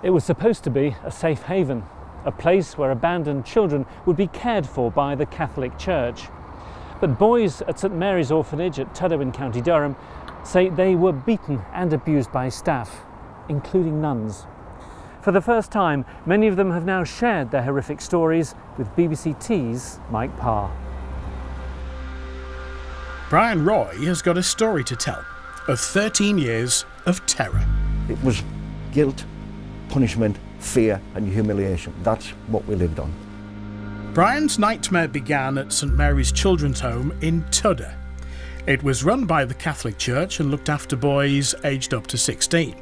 It was supposed to be a safe haven, a place where abandoned children would be cared for by the Catholic Church. But boys at St Mary's Orphanage at Tudhoe in County Durham say they were beaten and abused by staff, including nuns. For the first time, many of them have now shared their horrific stories with BBC T's Mike Parr. Brian Roy has got a story to tell of 13 years of terror. It was guilt, punishment, fear and humiliation. That's what we lived on. Brian's nightmare began at St Mary's Children's Home in Tudhoe. It was run by the Catholic Church and looked after boys aged up to 16.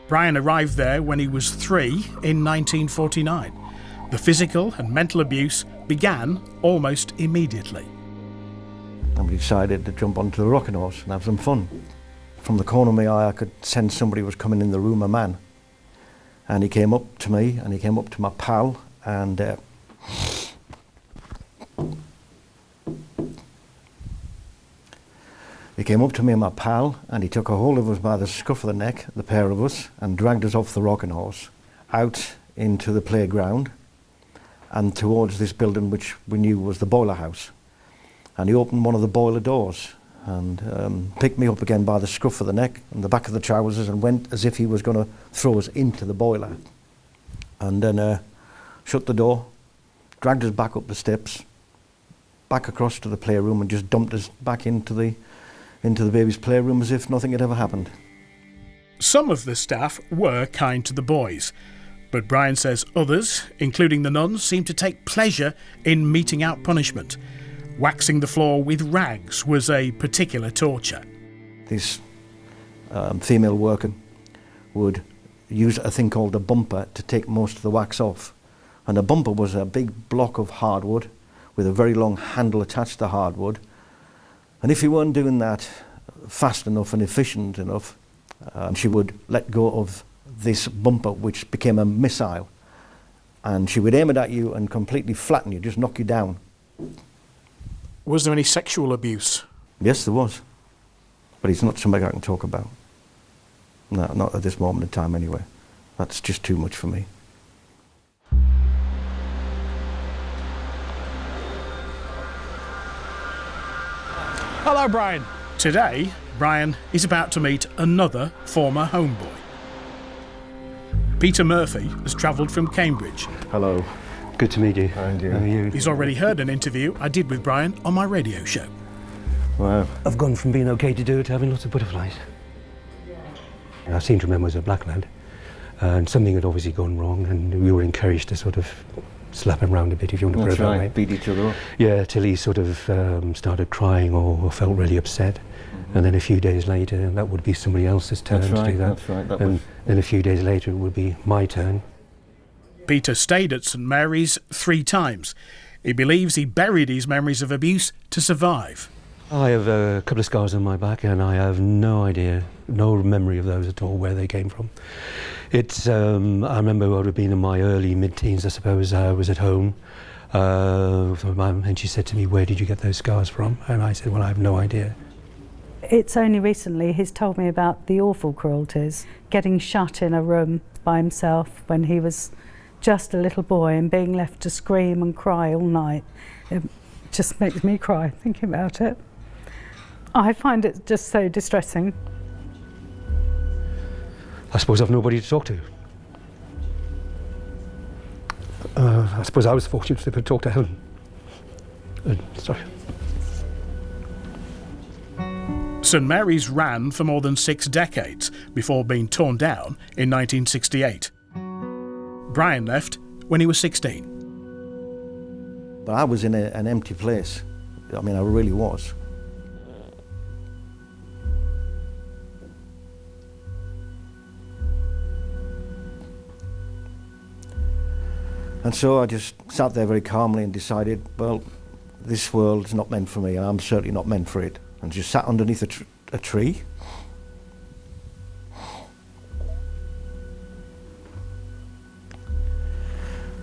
Brian arrived there when he was 3 in 1949. The physical and mental abuse began almost immediately. And we decided to jump onto the rocking horse and have some fun. From the corner of my eye I could sense somebody was coming in the room, a man. And he came up to me and he came up to my pal and he came up to me and my pal and he took a hold of us by the scruff of the neck, the pair of us, and dragged us off the rocking horse out into the playground and towards this building which we knew was the boiler house. And he opened one of the boiler doors and picked me up again by the scruff of the neck and the back of the trousers and went as if he was going to throw us into the boiler. And then shut the door, dragged us back up the steps, back across to the playroom and just dumped us back into the baby's playroom as if nothing had ever happened. Some of the staff were kind to the boys, but Brian says others, including the nuns, seemed to take pleasure in meting out punishment. Waxing the floor with rags was a particular torture. This female worker would use a thing called a bumper to take most of the wax off. And a bumper was a big block of hardwood with a very long handle attached to hardwood. And if you weren't doing that fast enough and efficient enough, she would let go of this bumper, which became a missile. And she would aim it at you and completely flatten you, just knock you down. Was there any sexual abuse? Yes, there was. But it's not something I can talk about. No, not at this moment in time anyway. That's just too much for me. Hello, Brian. Today, Brian is about to meet another former homeboy. Peter Murphy has travelled from Cambridge. Hello. Good to meet you. And you. How are you? He's already heard an interview I did with Brian on my radio show. Wow. I've gone from being okay to do it to having lots of butterflies. I seem to remember as a black lad, and something had obviously gone wrong, and we were encouraged to sort of slap him round a bit, if you want to put it that way. Beat each other up. Yeah, till he sort of started crying or felt really upset. And then a few days later, that would be somebody else's turn to do that. That's right. And then a few days later, it would be my turn. Peter stayed at St Mary's 3 times. He believes he buried his memories of abuse to survive. I have a couple of scars on my back, and I have no idea, no memory of those at all, where they came from. It's, I remember I would have been in my early mid-teens, I suppose. I was at home, with my mum, and she said to me, "Where did you get those scars from?" And I said, "Well, I have no idea." It's only recently he's told me about the awful cruelties, getting shut in a room by himself when he was just a little boy and being left to scream and cry all night. It just makes me cry thinking about it. I find it just so distressing. I suppose I've nobody to talk to. I suppose I was fortunate to talk to Helen. Sorry. St Mary's ran for more than 6 decades before being torn down in 1968. Brian left when he was 16. But I was in an empty place. I mean, I really was. And so I just sat there very calmly and decided, well, this world's not meant for me, and I'm certainly not meant for it. And just sat underneath a tree.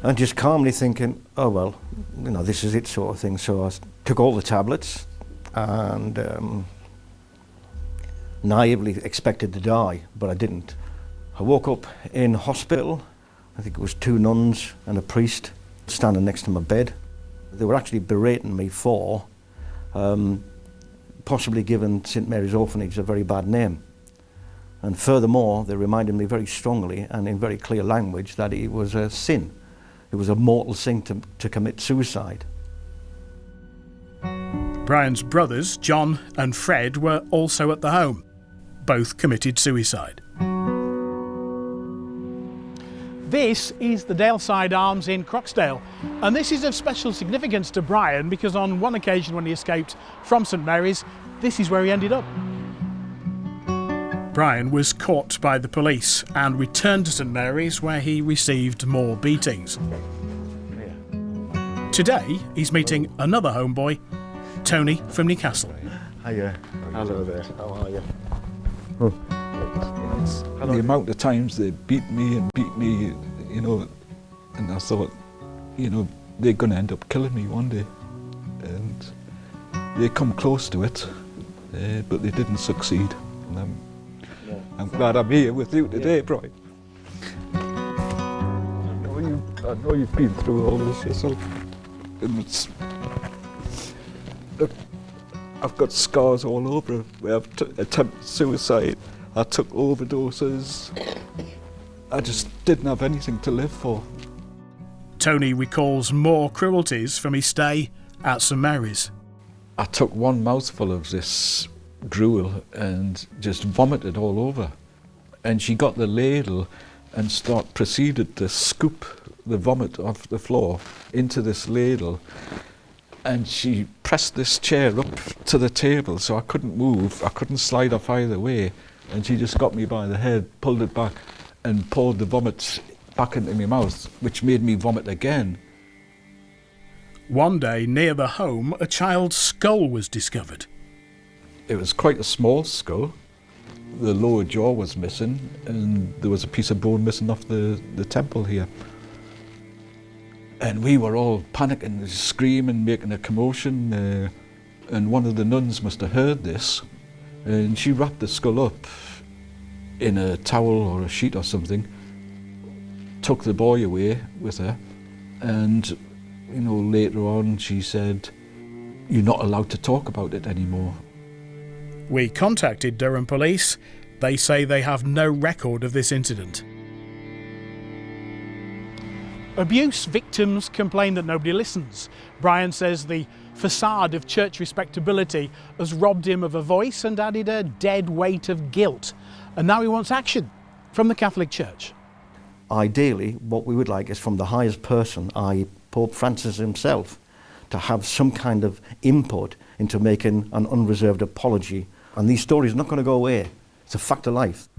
And just calmly thinking, oh well, you know, this is it sort of thing. So I took all the tablets and naively expected to die, but I didn't. I woke up in hospital I think it was 2 nuns and a priest standing next to my bed. They were actually berating me for possibly giving St Mary's Orphanage a very bad name. And furthermore, they reminded me very strongly and in very clear language that it was a sin. It was a mortal sin to commit suicide. Brian's brothers, John and Fred, were also at the home. Both committed suicide. This is the Daleside Arms in Croxdale, and this is of special significance to Brian because on one occasion when he escaped from St Mary's, this is where he ended up. Brian was caught by the police and returned to St Mary's where he received more beatings. Today he's meeting another homeboy, Tony from Newcastle. Hiya. Hello there. How are you? The amount of times they beat me, you know, and I thought, you know, they're going to end up killing me one day. And they come close to it, but they didn't succeed. And I'm glad I'm here with you today, Brian. I know you've been through all this yourself. And it's, look, I've got scars all over where I've attempted suicide. I took overdoses. I just didn't have anything to live for. Tony recalls more cruelties from his stay at St Mary's. I took one mouthful of this gruel and just vomited all over. And she got the ladle and proceeded to scoop the vomit off the floor into this ladle. And she pressed this chair up to the table so I couldn't move, I couldn't slide off either way. And she just got me by the head, pulled it back and poured the vomit back into my mouth, which made me vomit again. One day near the home, a child's skull was discovered. It was quite a small skull. The lower jaw was missing and there was a piece of bone missing off the temple here. And we were all panicking, screaming, making a commotion, and one of the nuns must have heard this, and she wrapped the skull up in a towel or a sheet or something, took the boy away with her, and you know, later on she said, "You're not allowed to talk about it anymore." We contacted Durham Police. They say they have no record of this incident. Abuse victims complain that nobody listens. Brian says the facade of church respectability has robbed him of a voice and added a dead weight of guilt. And now he wants action from the Catholic Church. Ideally, what we would like is from the highest person, i.e. Pope Francis himself, to have some kind of input into making an unreserved apology. And these stories are not going to go away. It's a fact of life.